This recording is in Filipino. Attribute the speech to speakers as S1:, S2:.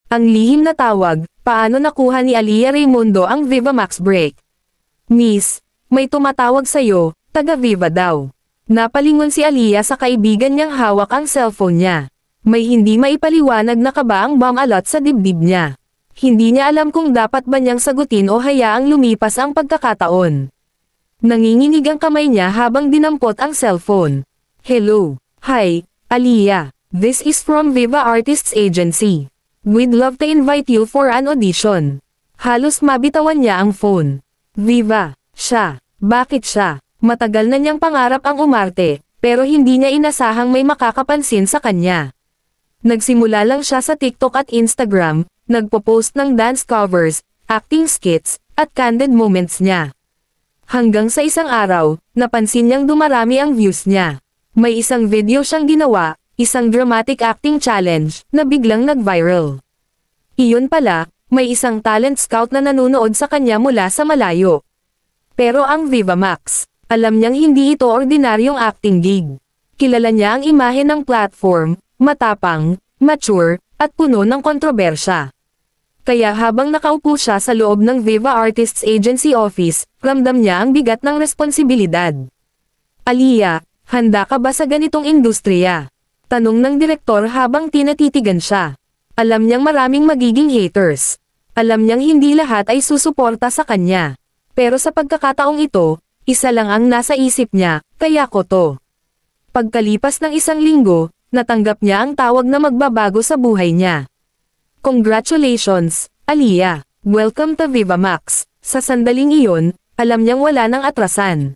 S1: Ang lihim na tawag, paano nakuha ni Aliyah Raymundo ang Viva Max break? Miss, may tumatawag sa'yo, taga Viva daw. Napalingon si Aliyah sa kaibigan niyang hawak ang cellphone niya. May hindi maipaliwanag na kaba ang bomb alot sa dibdib niya. Hindi niya alam kung dapat ba niyang sagutin o hayaang lumipas ang pagkakataon. Nanginginig ang kamay niya habang dinampot ang cellphone. Hello. Hi, Aliyah. This is from Viva Artists Agency. We'd love to invite you for an audition. Halos mabitawan niya ang phone. Viva. Siya. Bakit siya? Matagal na niyang pangarap ang umarte, pero hindi niya inasahang may makakapansin sa kanya. Nagsimula lang siya sa TikTok at Instagram, nagpo-post ng dance covers, acting skits, at candid moments niya. Hanggang sa isang araw, napansin niyang dumarami ang views niya. May isang video siyang ginawa, isang dramatic acting challenge, na biglang nag-viral. Iyon pala, may isang talent scout na nanonood sa kanya mula sa malayo. Pero ang Viva Max, alam niyang hindi ito ordinaryong acting gig. Kilala niya ang imahe ng platform, matapang, mature, at puno ng kontrobersya. Kaya habang nakaupo siya sa loob ng Viva Artists Agency office, ramdam niya ang bigat ng responsibilidad. Aliyah, handa ka ba sa ganitong industriya? Tanong ng direktor habang tinatitigan siya. Alam niyang maraming magiging haters. Alam niyang hindi lahat ay susuporta sa kanya. Pero sa pagkakataong ito, isa lang ang nasa isip niya, kaya ko to. Pagkalipas ng isang linggo, natanggap niya ang tawag na magbabago sa buhay niya. Congratulations, Aliyah. Welcome to Viva Max. Sa sandaling iyon, alam niyang wala nang atrasan.